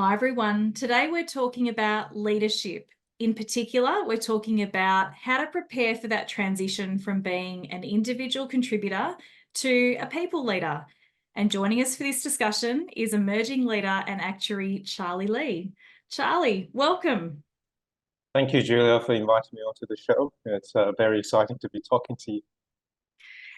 Hi, everyone. Today we're talking about leadership. In particular, we're talking about how to prepare for that transition from being an individual contributor to a people leader. And joining us for this discussion is emerging leader and actuary Charlie Lee. Charlie, welcome. Thank you, Julia, for inviting me onto the show. It's very exciting to be talking to you.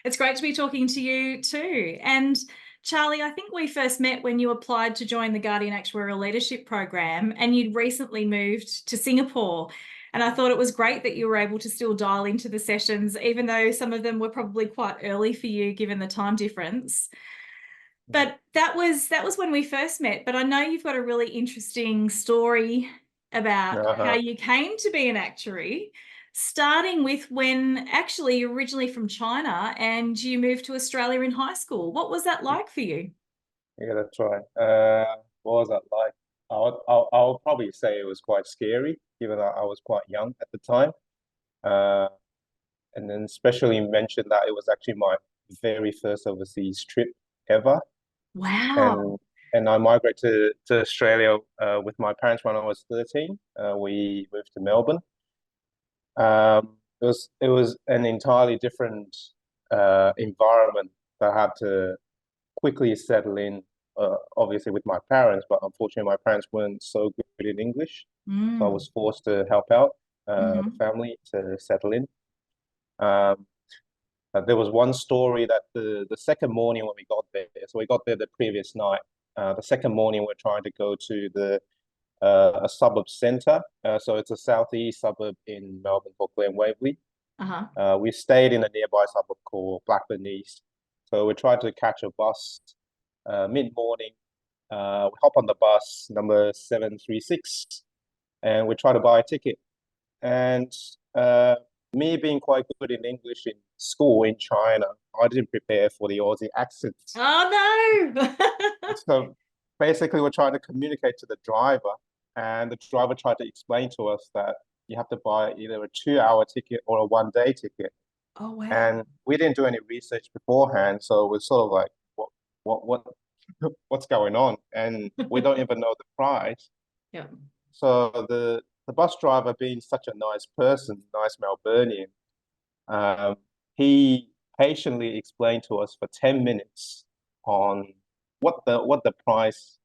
It's great to be talking to you too. And Charlie, I think we first met when you applied to join the Guardian Actuarial Leadership Program and you'd recently moved to Singapore. And I thought it was great that you were able to still dial into the sessions, even though some of them were probably quite early for you given the time difference. But that was when we first met. But I know you've got a really interesting story about how Uh, you came to be an actuary, starting with when actually you're originally from China and you moved to Australia in high school. What was that like for you? yeah, that's right. What was that like? I'll probably say it was quite scary, given that I was quite young at the time. Uh, and then especially mentioned that it was actually my very first overseas trip ever. Wow. And and I migrated to Australia with my parents when I was 13. We moved to Melbourne. It was an entirely different environment that I had to quickly settle in, obviously with my parents, but unfortunately my parents weren't so good in English, so I Mm. was forced to help out the Hmm. family to settle in. Um, there was one story that the second morning when we got there, so we got there the previous night. The second morning we're trying to go to the a suburb centre, so it's a southeast suburb in Melbourne called Glen Waverley. Uh-huh. We stayed in a nearby suburb called Blackburn East. So we tried to catch a bus mid-morning. We hop on the bus number 736 and we try to buy a ticket. And uh, me being quite good in English in school in China, I didn't prepare for the Aussie accent. Oh no. So basically, we're trying to communicate to the driver, and the driver tried to explain to us that you have to buy either a 2 hour ticket or a 1 day ticket. Oh wow. And we didn't do any research beforehand, so we're sort of like, what, what's going on? And we don't even know the price. Yeah. So the bus driver, being such a nice person, nice Melburnian, um, he patiently explained to us for 10 minutes on what the price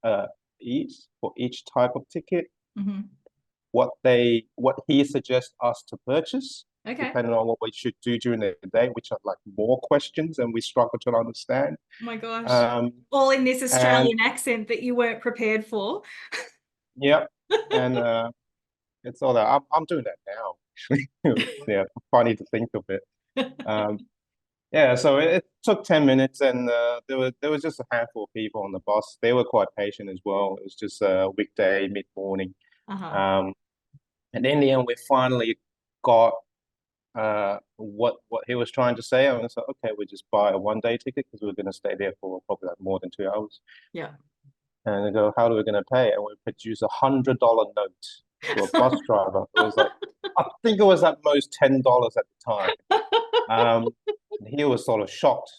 is for each type of ticket, Hmm. what he suggests us to purchase, Okay. depending on what we should do during the day, which are like more questions and we struggle to understand. Oh my gosh. Um, All in this and Australian accent that you weren't prepared for. yeah, and it's all that I'm doing that now. Yeah, funny to think of it. Um, yeah, so it took 10 minutes, and there was just a handful of people on the bus. They were quite patient as well. It was just a weekday mid morning. Uh-huh. Um, and in the end, we finally got what he was trying to say. And I said, okay, we just buy a 1 day ticket because we're going to stay there for probably like more than 2 hours. Yeah. And they go, how are we going to pay? And we produce $100 note to a bus driver. It was like, I think it was at most $10 at the time. And he was sort of shocked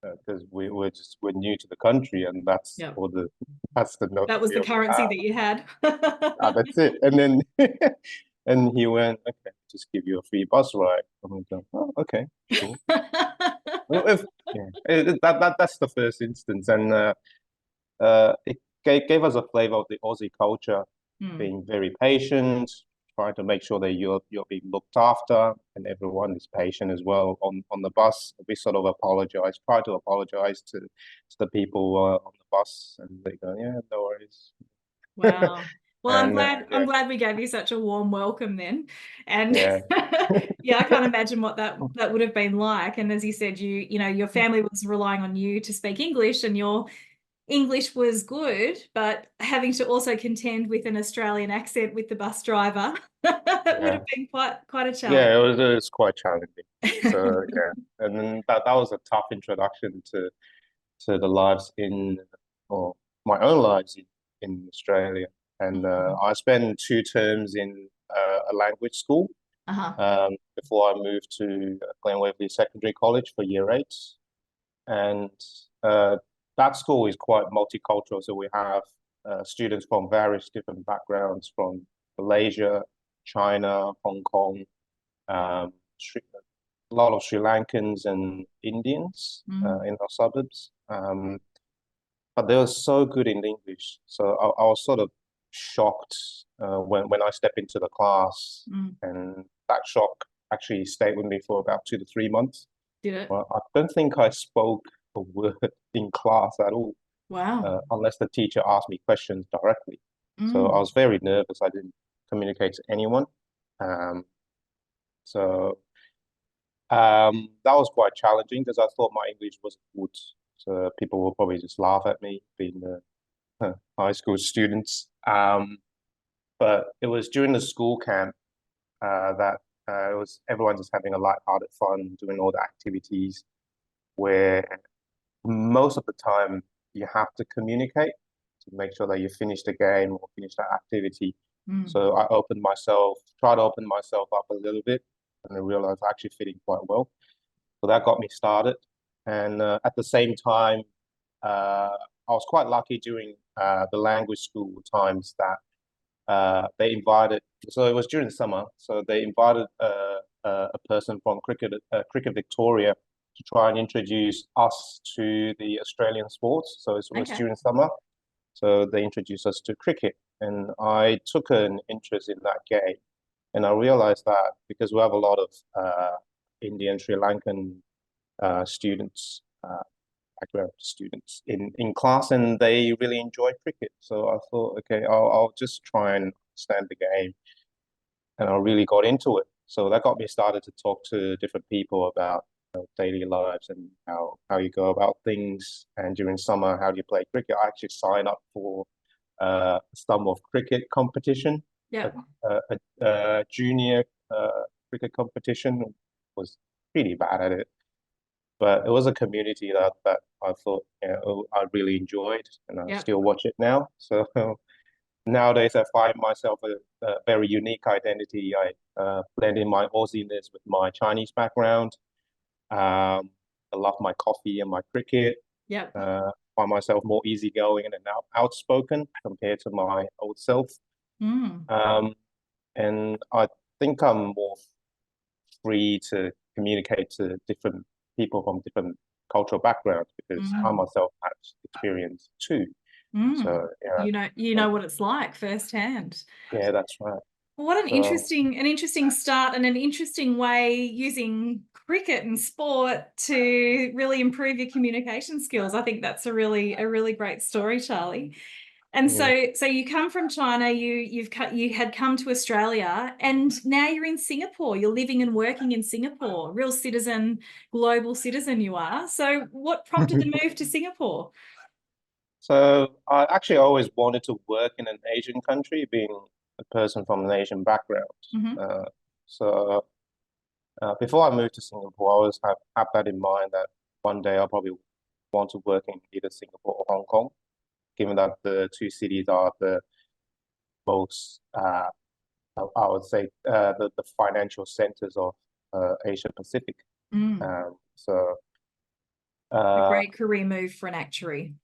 because we're new to the country, and Yeah. that's the note That that was we the only currency have. that you had. That's it. And then and he went, okay, just give you a free bus ride. And we go, oh, okay, sure. Well, yeah, that's the first instance, and it gave us a flavor of the Aussie culture, Hmm. being very patient, trying to make sure that you're being looked after, and everyone is patient as well on the bus. We sort of try to apologize to the people on the bus, and they go, yeah, no worries. Wow. Well, I'm And glad I'm yeah, glad we gave you such a warm welcome then. And yeah, yeah, I can't imagine what that would have been like. And as you said, you know, your family was relying on you to speak English and your English was good, but having to also contend with an Australian accent with the bus driver, that would have yeah, been quite a challenge. yeah. It was quite challenging. So yeah, and then that was a tough introduction to the lives in or my own lives in Australia. And I spent 2 terms in a language school Uh-huh. before I moved to Glen Waverley Secondary College for year eight. And uh, that school is quite multicultural. So we have students from various different backgrounds from Malaysia, China, Hong Kong, um, a lot of Sri Lankans and Indians in our suburbs. But they were so good in English. So I was sort of shocked when I stepped into the class, and that shock actually stayed with me for about 2 to 3 months. Did it? Well, I don't think I spoke a word in class at all, Wow. unless the teacher asked me questions directly. So I was very nervous. I didn't communicate to anyone. So that was quite challenging because I thought my English was good. So people will probably just laugh at me being high school students. But it was during the school camp that it was everyone just having a light-hearted fun, doing all the activities where most of the time you have to communicate to make sure that you finish the game or finish that activity. So I tried to open myself up a little bit, and I realized I'm actually fitting quite well. So that got me started. And at the same time, I was quite lucky during the language school times that they invited. So it was during summer. So they invited a person from Cricket Victoria to try and introduce us to the Australian sports. So it was during summer. So they introduced us to cricket, and I took an interest in that game. And I realized that because we have a lot of Indian, Sri Lankan students, background students in class, and they really enjoy cricket. So I thought, okay, I'll just try and understand the game, and I really got into it. So that got me started to talk to different people about daily lives and how you go about things. And during summer, how do you play cricket? I actually signed up for some of cricket competition. Yeah. A junior cricket competition. Was pretty bad at it, but it was a community that I thought I really enjoyed, and I still watch it now. So nowadays I find myself a very unique identity. I blend in my Aussiness with my Chinese background. I love my coffee and my cricket. Yeah. Find myself more easygoing and outspoken compared to my old self. And I think I'm more free to communicate to different people from different cultural backgrounds because I myself have experience too. So yeah, you know what it's like firsthand. yeah, that's right. What an interesting start, and an interesting way using cricket and sport to really improve your communication skills. I think that's a really great story, Charlie. And so you come from China, you had come to Australia, and now you're in Singapore. You're living and working in Singapore. Real citizen, global citizen you are. So what prompted the move to Singapore? So I actually always wanted to work in an Asian country, being a person from an Asian background. So before I moved to Singapore, I always have that in mind that one day I'll probably want to work in either Singapore or Hong Kong, given that the two cities are the most, I would say, the financial centers of Asia Pacific. So A great career move for an actuary.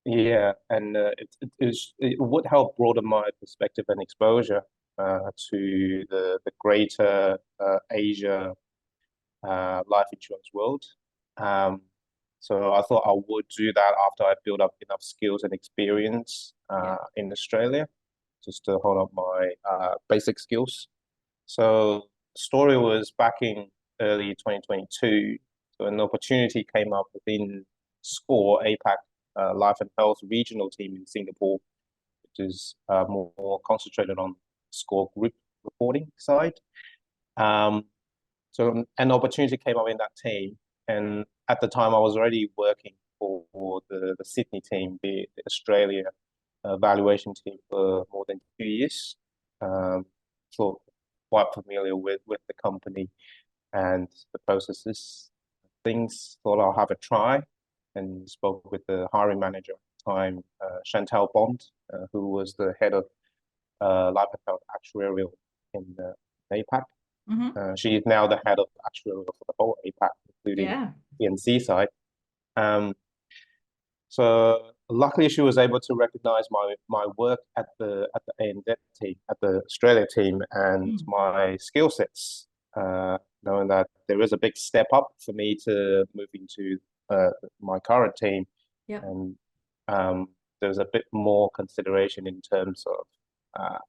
yeah, and it would help broaden my perspective and exposure to the greater Asia life insurance world. So I thought I would do that after I built up enough skills and experience in Australia, just to hold up my basic skills. So the story was back in early 2022. So an opportunity came up within SCORE APAC Life and Health regional team in Singapore, which is more concentrated on SCORE group reporting side. So an opportunity came up in that team, and at the time I was already working for the Sydney team, the Australia valuation team, for more than 2 years. So quite familiar with the company and the processes, things. Thought I'll have a try, and spoke with the hiring manager at the time, Chantal Bond, who was the head of Life and Health Actuarial in APAC. She is now the head of actuarial for the whole APAC, including PNC side. So luckily she was able to recognize my work at the ANZ team, at the Australia team, and Mm. my skill sets. Knowing that there is a big step up for me to move into uh, my current team, Yep. and um, there's a bit more consideration in terms of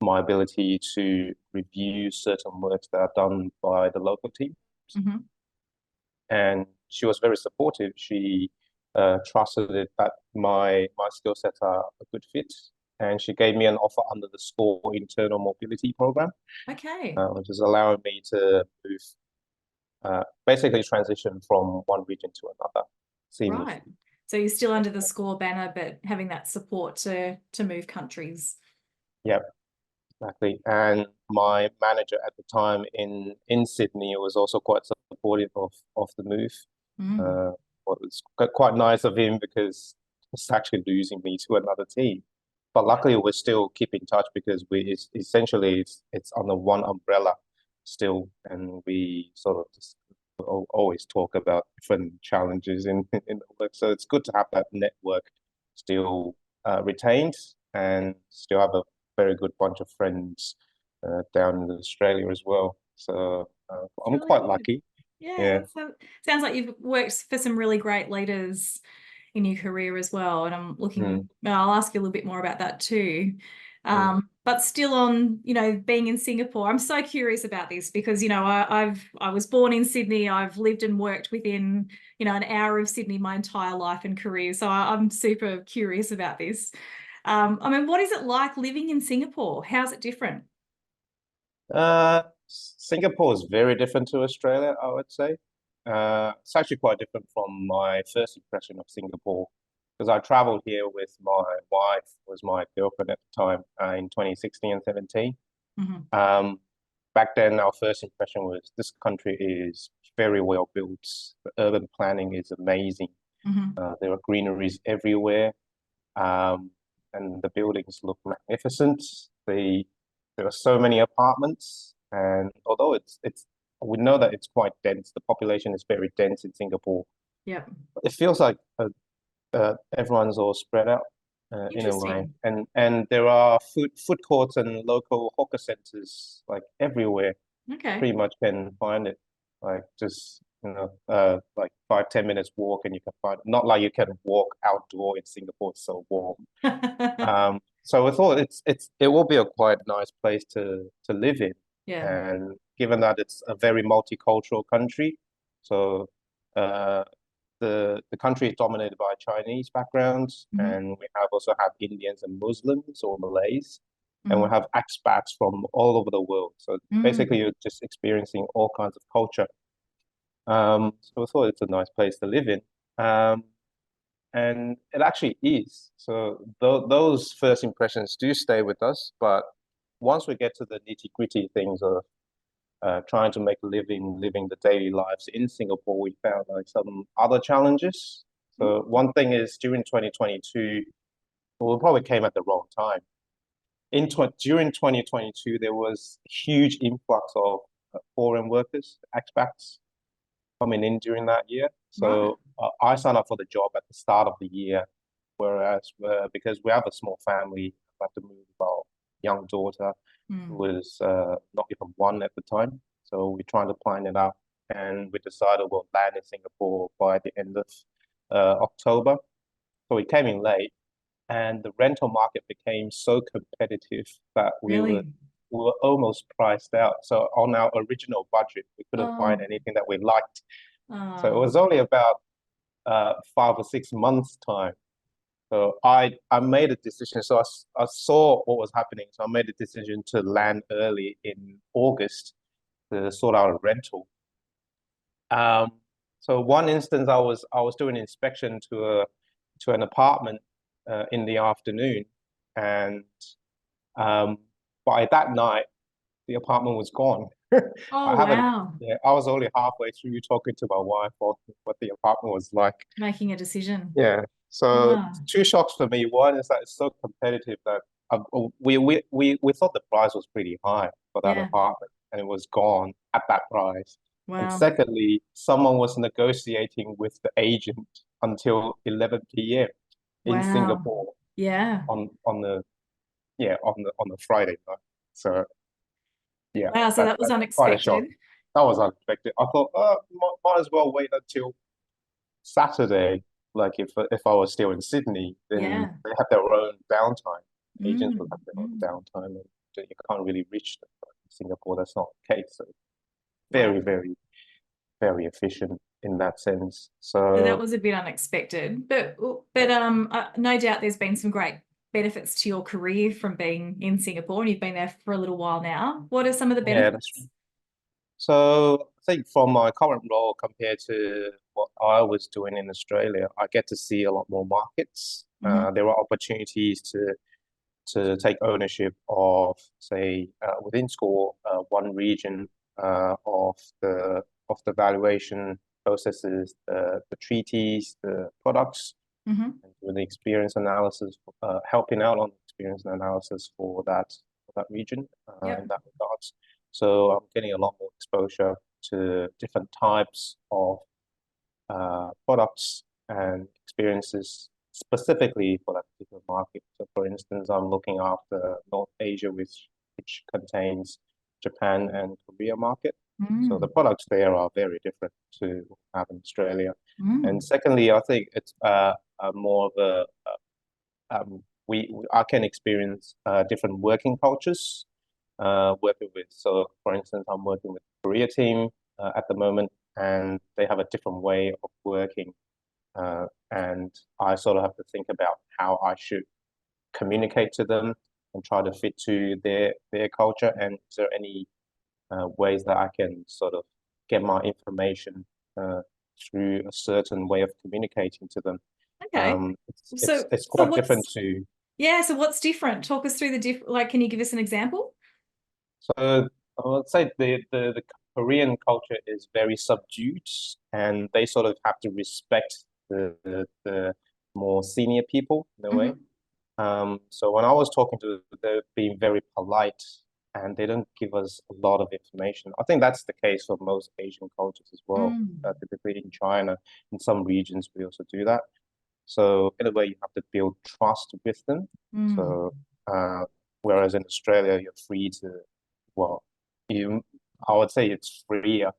my ability to review certain works that are done by the local team. Hmm. And she was very supportive. She trusted it that my skill sets are a good fit, and she gave me an offer under the SCORE internal mobility program, Okay. which is allowing me to move, basically transition from one region to another Right. seamlessly. So you're still under the SCORE banner, but having that support to move countries. Yep, exactly. And my manager at the time in Sydney was also quite supportive of the move. Mm. Uh, well, it's quite nice of him because it's actually losing me to another team. But Yeah. luckily, we still keep in touch because essentially it's under one umbrella still, and we sort of just always talk about different challenges in the work. So it's good to have that network still retained and still have a very good bunch of friends down in Australia as well. So It's I'm really quite good. lucky. Yeah. Yeah. So sounds like you've worked for some really great leaders in your career as well. And I'm looking, Mm, well, I'll ask you a little bit more about that too. mm. But still on, being in Singapore, I'm so curious about this because, I was born in Sydney. I've lived and worked within, an hour of Sydney my entire life and career. So I'm super curious about this. I mean, what is it like living in Singapore? How's it different? Singapore is very different to Australia, I would say. It's actually quite different from my first impression of Singapore because I traveled here with my wife, was my girlfriend at the time, in 2016 and 17. Hmm. Um, Back then, our first impression was this country is very well built. The urban planning is amazing. Hmm. There are greeneries everywhere, um, and the buildings look magnificent. There are so many apartments, and although it's we know that it's quite dense, the population is very dense in Singapore. Yep. It feels like everyone's all spread out in a way, Interesting. and there are food courts and local hawker centers like everywhere. Okay. Pretty much can find it, like just like 5-10 minutes walk, and you can find it. Not like you can walk outdoor in Singapore; it's so warm. So I thought it will be a quite nice place to live in, Yeah. and given that it's a very multicultural country, so uh, the country is dominated by Chinese backgrounds, Hmm. and we have also have Indians and Muslims or Malays, and we Hmm. have expats from all over the world. So basically, Mm. you're just experiencing all kinds of culture. So I thought it's a nice place to live in. And it actually is. So th those first impressions do stay with us, but once we get to the nitty-gritty things of trying to make a living, living the daily lives in Singapore, we found like some other challenges. So one thing is during 2022, well, we probably came at the wrong time. During 2022, there was a huge influx of foreign workers, expats, coming in during that year. Right. So I signed up for the job at the start of the year, whereas because we have a small family, I had to move our young daughter, who Mm. was not even one at the time. So we're trying to plan it out, and we decided we'll land in Singapore by the end of October. So we came in late, and the rental market became so competitive that Really? we were almost priced out. So on our original budget, we couldn't find Oh, anything that we liked. So it oh, was only about 5 or 6 months time. So I made a decision. So I saw what was happening. So I made a decision to land early in August to sort out a rental. Um, so one instance, I was doing an inspection to an apartment in the afternoon, and um, by that night the apartment was gone. I oh, haven't. wow. Yeah, I was only halfway through talking to my wife on what the apartment was like. Making a decision. Yeah. So Ah, two shocks for me. One is that it's so competitive that we thought the price was pretty high for that yeah. apartment, and it was gone at that price. And Wow. secondly, someone was negotiating with the agent until 11 p.m. in Wow. Singapore Yeah. on the on the Friday night. So yeah, Wow. So that was that's quite a shock. unexpected. That was unexpected. I thought, might as well wait until Saturday. Like if I was still in Sydney, then Yeah. they have their own downtime. Agents will Mm, have their own mm. downtime, and you can't really reach them. But in Singapore, that's not the case. So Wow. very, very, very efficient in that sense. So that So was a bit unexpected, but yeah, no doubt there's been some great benefits to your career from being in Singapore, and you've been there for a little while now. What are some of the yeah, that's benefits? true. So I think from my current role compared to what I was doing in Australia, I get to see a lot more markets. Hmm. There are opportunities to take ownership of, say, within SCORE, one region of the valuation processes, the treaties, the products, Hmm. and with the experience analysis, helping out on experience analysis for that region in Yep. that regards. So I'm getting a lot more exposure to different types of products and experiences specifically for that particular market. So, for instance, I'm looking after North Asia, which contains Japan and Korea market. So the Mm. products there are very different to what we have in Australia. And Mm. secondly, I think it's more of a I can experience different working cultures working with. So, for instance, I'm working with the Korea team at the moment, and they have a different way of working. And I sort of have to think about how I should communicate to them and try to fit to their culture. And is there any ways that I can sort of get my information uh, through a certain way of communicating to them? Okay. It's So quite different to yeah, so what's different? Talk us through the like, can you give us an example? so I would say the Korean culture is very subdued, and they sort of have to respect the more senior people in a way. Hmm. So when I was talking to them, they're being very polite, and they don't give us a lot of information. I think that's the case for most Asian cultures as well. Mm. Typically in China, in some regions, we also do that. So in a way, you have to build trust with them. Mm. So uh, whereas in Australia, you're free to, well, you, I would say it's freer,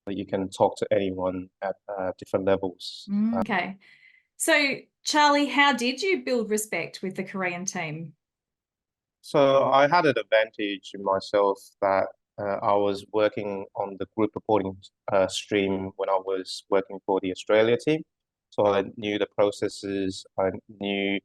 that you can talk to anyone at different levels. Mm. Okay. So, Charlie, how did you build respect with the Korean team? So I had an advantage in myself that I was working on the group reporting stream when I was working for the Australia team. So I knew the processes, I knew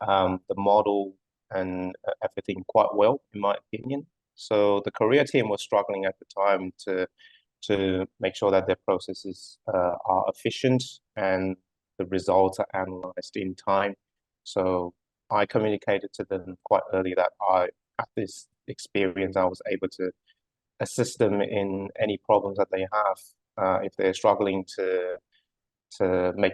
the model and everything quite well, in my opinion. So the Korea team was struggling at the time to make sure that their processes are efficient and the results are analyzed in time. So I communicated to them quite early that I had this experience. I was able to assist them in any problems that they have if they're struggling to make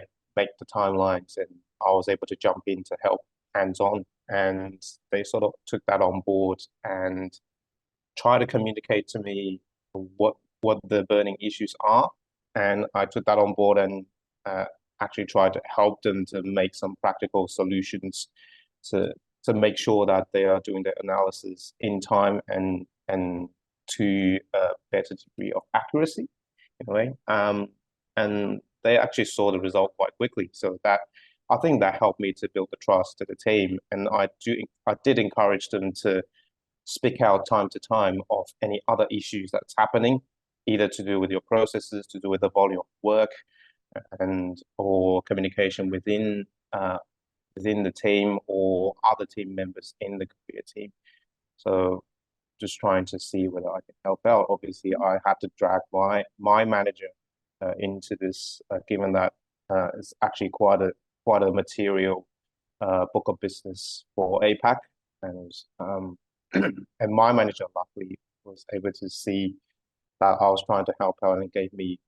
the timelines, and I was able to jump in to help hands on. And they sort of took that on board and try to communicate to me what the burning issues are, and I took that on board and uh, actually tried to help them to make some practical solutions to to make sure that they are doing their analysis in time and to a better degree of accuracy in a way. And they actually saw the result quite quickly, so that I think that helped me to build the trust to the team, and I did encourage them to speak out time to time of any other issues that's happening, either to do with your processes, to do with the volume of work, and or communication uh, within the team or other team members in the Korea team. So just trying to see whether I can help out. Obviously, I had to drag my manager into this, given that it's actually quite a material book of business for APAC, and and my manager luckily was able to see that I was trying to help out and gave me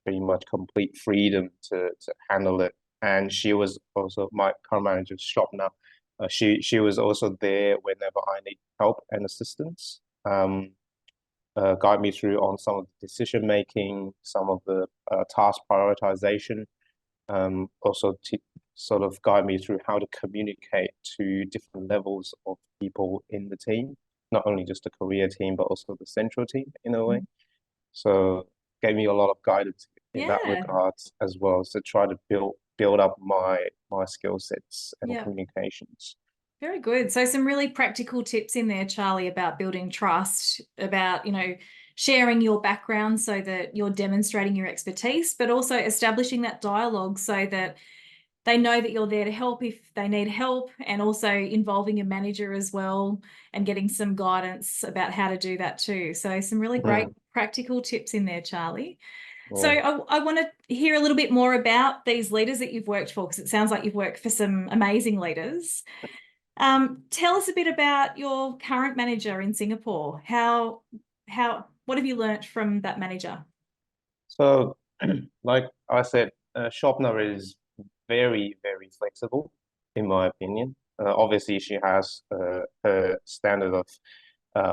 pretty much complete freedom to handle it. And she was also my current manager, Shopna. She was also there whenever I need help and assistance. Guide me through on some of the decision making, some of the task prioritization, also sort of guide me through how to communicate to different levels of people in the team, not only just the Korea team, but also the central team in a way. So gave me a lot of guidance in that Yeah. regard as well. So try to build up my skill sets and Yeah. communications. Very good. So some really practical tips in there, Charlie, about building trust, about, sharing your background so that you're demonstrating your expertise, but also establishing that dialogue so that they know that you're there to help if they need help, and also involving your manager as well and getting some guidance about how to do that too. So some really great practical tips in there, Charlie. So I want to hear a little bit more about these leaders that you've worked for, because it sounds like you've worked for some amazing leaders. Tell us a bit about your current manager in Singapore. What have you learnt from that manager? So, like I said, Shopner is very, very flexible, in my opinion. Obviously, she has her standard of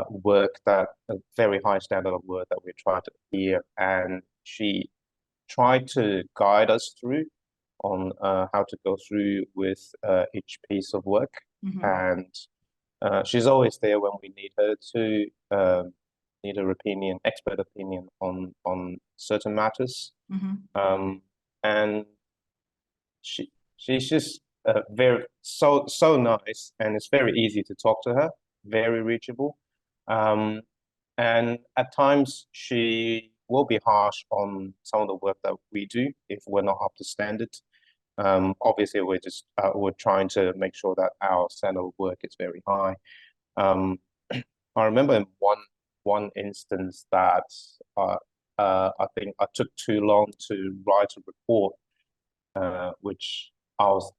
work, that a very high standard of work that we try to adhere, and she tried to guide us through on how to go through with each piece of work. And she's always there when we need her to, need her opinion, expert opinion on certain matters. And she's just very so nice, and it's very easy to talk to her, very reachable. And at times she will be harsh on some of the work that we do if we're not up to standard. Obviously, we're trying to make sure that our standard of work is very high. I remember in one instance that I think I took too long to write a report, which I was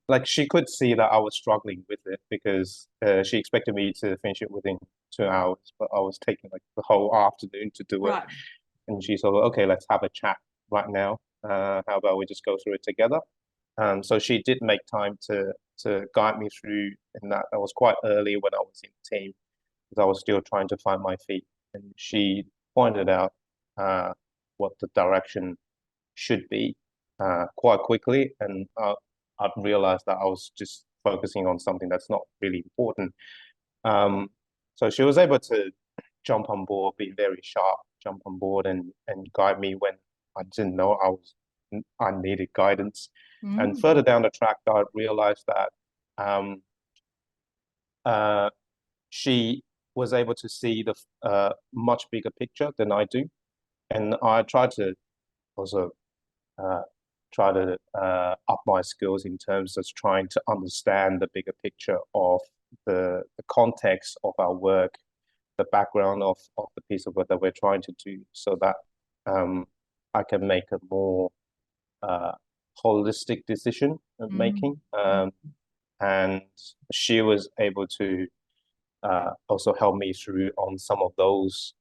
like, she could see that I was struggling with it, because she expected me to finish it within 2 hours, but I was taking like the whole afternoon to do it. Right. And she said, well, okay, let's have a chat right now. How about we just go through it together? So she did make time to guide me through, and that was quite early when I was in the team, because I was still trying to find my feet. And she pointed out what the direction should be quite quickly, and I'd realized that I was just focusing on something that's not really important. So she was able to jump on board, be very sharp, jump on board, and guide me when I didn't know I needed guidance. And further down the track, I realized that she was able to see the much bigger picture than I do, and I tried to also try to up my skills in terms of trying to understand the bigger picture of the context of our work, the background of the piece of work that we're trying to do, so that I can make a more holistic decision making. And she was able to also help me through on some of those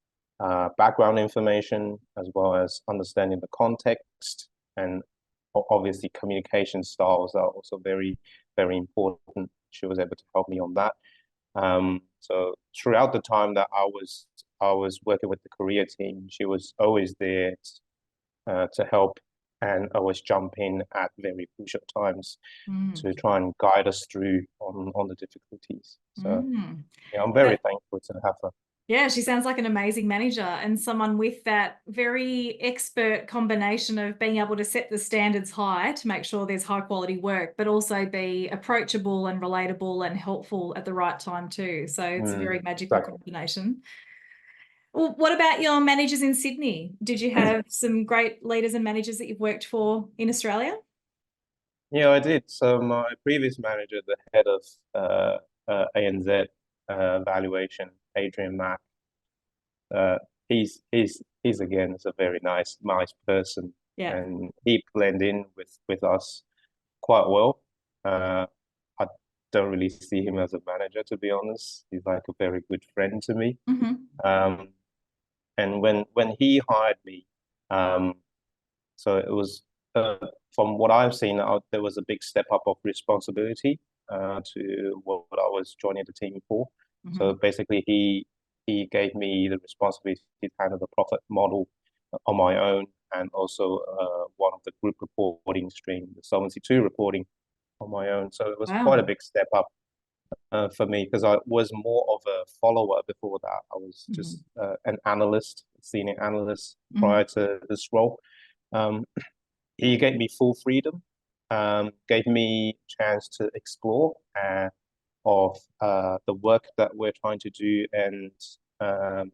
background information, as well as understanding the context. And obviously communication styles are also very, very important. She was able to help me on that. So throughout the time that I was working with the Korea team, she was always there to help, and always jump in at very crucial times to try and guide us through on the difficulties. So yeah, I'm very thankful to have her. Yeah, she sounds like an amazing manager, and someone with that very expert combination of being able to set the standards high to make sure there's high quality work, but also be approachable and relatable and helpful at the right time too. So it's a very magical combination. Well, what about your managers in Sydney? Did you have some great leaders and managers that you've worked for in Australia? Yeah, I did. So my previous manager, the head of ANZ valuation, Adrian Mack, he's again is a very nice person, and he blended in with us quite well. I don't really see him as a manager, to be honest. He's like a very good friend to me. And when he hired me, so it was from what I've seen, there was a big step up of responsibility to what I was joining the team for. So basically, he gave me the responsibility to handle the profit model on my own, and also one of the group reporting stream, the Solvency II reporting on my own. So it was quite a Wow. big step up for me because I was more of a follower before that. I was Mhm. just an analyst, senior analyst prior Mhm. to this role. Um, he gave me full freedom, gave me chance to explore of the work that we're trying to do, and um,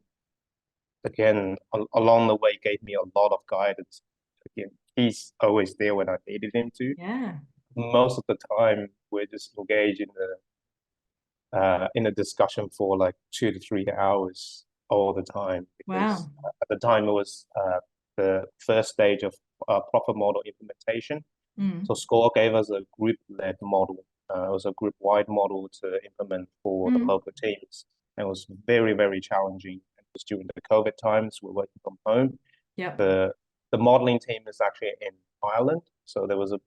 again, along the way, gave me a lot of guidance. Again, he's always there when I needed him to. Yeah. Most of the time, we're just engaged in a discussion for like 2 to 3 hours all the time because Wow. at the time it was the first stage of profit model implementation. Mm. So SCORE gave us a group-led model. It was a group-wide model to implement for the Mm. local teams. And it was very, very challenging. It was during the COVID times. We're working from home. Yep. The modeling team is actually in Ireland, so there was a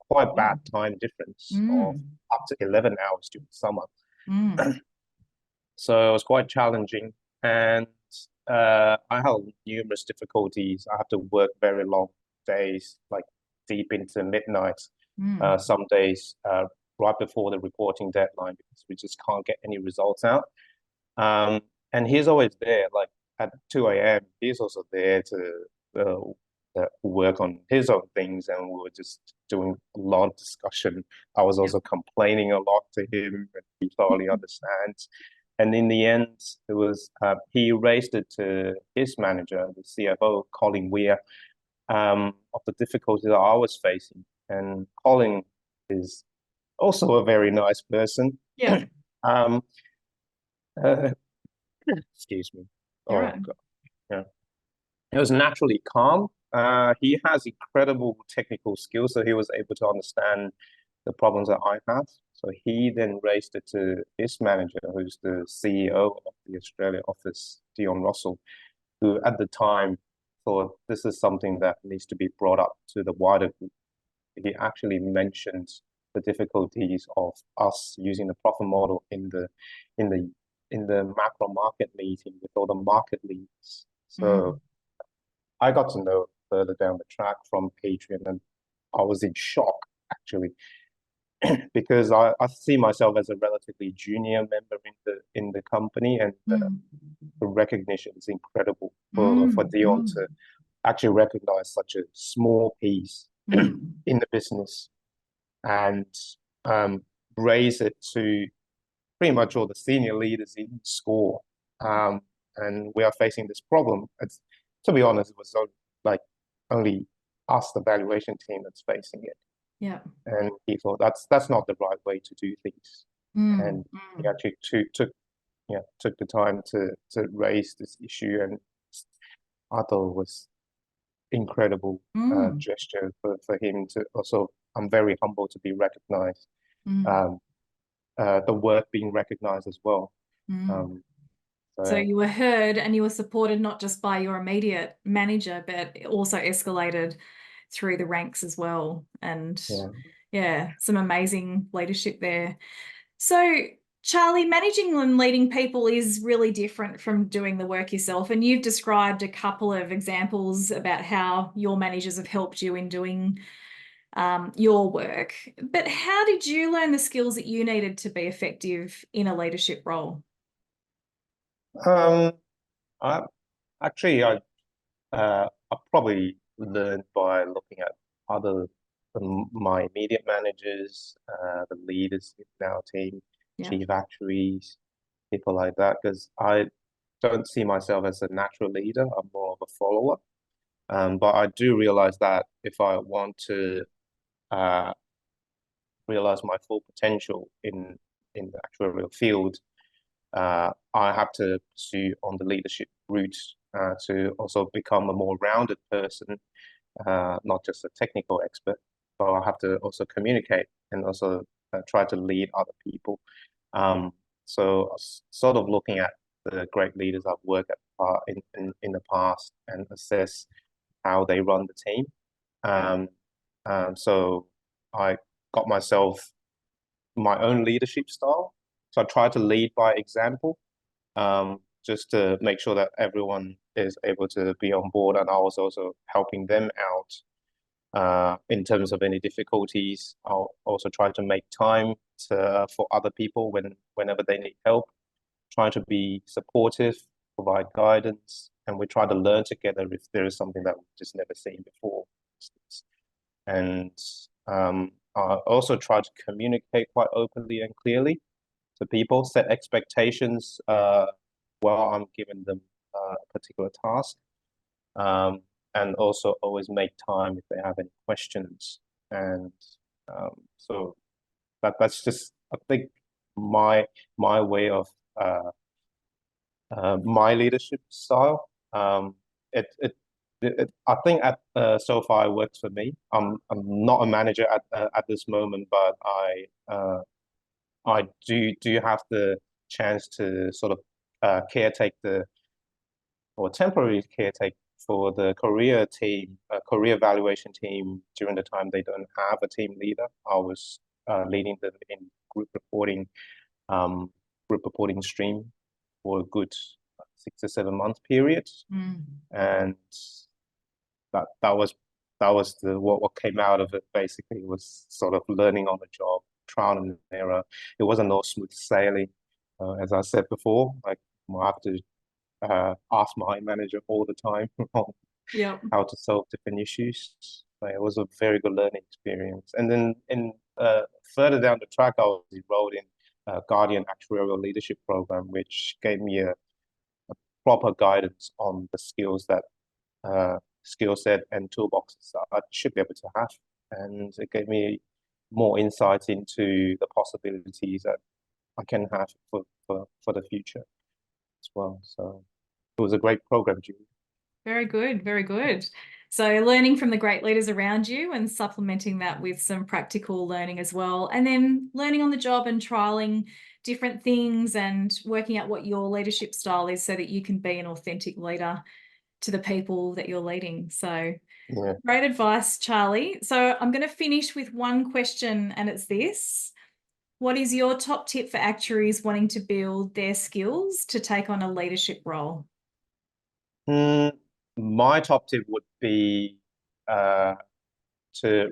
quite bad Wow. time difference of Mm. up to 11 hours during summer. Mm. So it was quite challenging. And I had numerous difficulties. I have to work very long days, like deep into midnight, Mm. some days right before the reporting deadline because we just can't get any results out. And he's always there, like at 2 a.m. He's also there to work on his own things, and we were just doing a lot of discussion. I was Yep. also complaining a lot to him, and he totally understands. And in the end, it was he raised it to his manager, the CFO, Colin Weir, of the difficulty that I was facing. And Colin is also a very nice person. Yep. Um, uh, excuse me. You're Oh right. God, yeah. He was naturally calm. He has incredible technical skills, so he was able to understand the problems that I have. So he then raised it to his manager, who's the CEO of the Australia office, Dion Russell, who at the time thought this is something that needs to be brought up to the wider group. He actually mentioned the difficulties of us using the profit model in the in the macro market meeting with all the market leads. So Mm. I got to know further down the track from Patreon, and I was in shock actually because I see myself as a relatively junior member in the company, and Mm. the recognition is incredible for Mm. Dion to Mm. actually recognize such a small piece Mm. in the business and um, raise it to pretty much all the senior leaders in SCORE. Um, and we are facing this problem. To be honest, it was like only us, the valuation team, that's facing it. Yep. And he thought that's not the right way to do things. Mm. And he Mm. actually took the time to raise this issue, and I thought it was incredible Mm. gesture for him to also. I'm very humbled to be recognized, Mm. um, the work being recognized as well. Mm. Um, So so you were heard and you were supported not just by your immediate manager, but it also escalated through the ranks as well. And yeah. yeah, some amazing leadership there. So, Charlie, managing and leading people is really different from doing the work yourself. And you've described a couple of examples about how your managers have helped you in doing your work. But how did you learn the skills that you needed to be effective in a leadership role? Um, I I probably learned by looking at other my immediate managers, the leaders in our team, Yeah. chief actuaries, people like that, because I don't see myself as a natural leader. I'm more of a follower. But I do realize that if I want to uh, realize my full potential in the actuarial field, I have to pursue on the leadership route to also become a more rounded person, not just a technical expert, but I have to also communicate and also try to lead other people. Um, so sort of looking at the great leaders I've worked at in the past and assess how they run the team. Um, so I got myself my own leadership style. So I try to lead by example. Um, just to make sure that everyone is able to be on board, and I was also helping them out in terms of any difficulties. I'll also try to make time for other people whenever they need help, trying to be supportive, provide guidance, and we try to learn together if there is something that we've just never seen before. And I also try to communicate quite openly and clearly to people, set expectations while I'm giving them a particular task, and also always make time if they have any questions. And so that's just, I think, my way of my leadership style. I think so far it works for me. I'm not a manager at this moment, but I do have the chance to sort of caretake or temporarily caretake for the career team, career evaluation team during the time they don't have a team leader. I was leading them in group reporting stream for a good 6 to 7 month period, and that was what came out of it. Basically, was sort of learning on the job, trial and error. It wasn't all smooth sailing, as I said before. Like, I have to ask my manager all the time on how to solve different issues. It was a very good learning experience. And then further down the track, I was enrolled in Guardian Actuarial Leadership Program, which gave me a proper guidance on the skills that skill set and toolboxes that I should be able to have. And it gave me more insights into the possibilities that I can have for the future as well. So it was a great program, Julie. Very good, very good. So learning from the great leaders around you and supplementing that with some practical learning as well. And then learning on the job and trialing different things and working out what your leadership style is so that you can be an authentic leader to the people that you're leading. So yeah. Great advice, Charlie. So I'm going to finish with one question, and it's this. What is your top tip for actuaries wanting to build their skills to take on a leadership role? My top tip would be to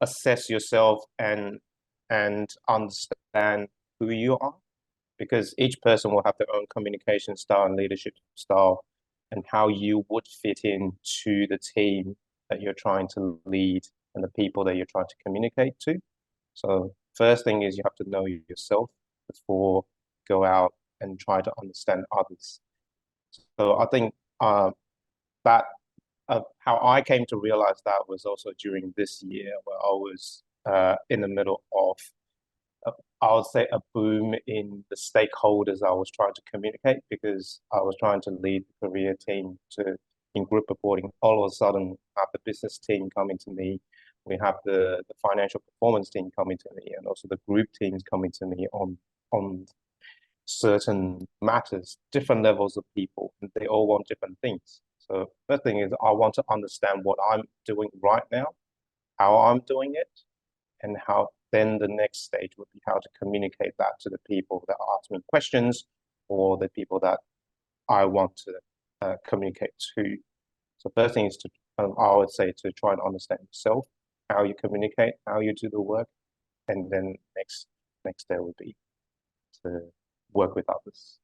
assess yourself and understand who you are, because each person will have their own communication style and leadership style, and how you would fit in to the team that you're trying to lead and the people that you're trying to communicate to. So first thing is you have to know yourself before go out and try to understand others. So I think that how I came to realize that was also during this year, where I was in the middle of, I would say, a boom in the stakeholders I was trying to communicate, because I was trying to lead the career team in group reporting. All of a sudden, have the business team coming to me. We have the financial performance team coming to me, and also the group teams coming to me on certain matters, different levels of people, and they all want different things. So first thing is I want to understand what I'm doing right now, how I'm doing it, and how then the next stage would be how to communicate that to the people that ask me questions, or the people that I want to communicate to. So first thing is to, I would say, to try and understand yourself, how you communicate, how you do the work, and then next step would be to work with others.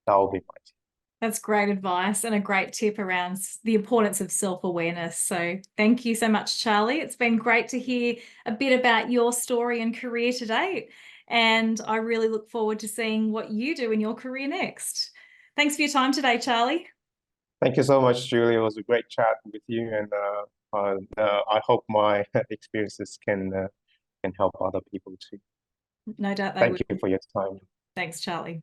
That will be my tip. That's great advice and a great tip around the importance of self-awareness. So thank you so much, Charlie. It's been great to hear a bit about your story and career to date. And I really look forward to seeing what you do in your career next. Thanks for your time today, Charlie. Thank you so much, Julie. It was a great chat with you, and I hope my experiences can help other people too. No doubt they Thank will. you for your time. Thanks, Charlie.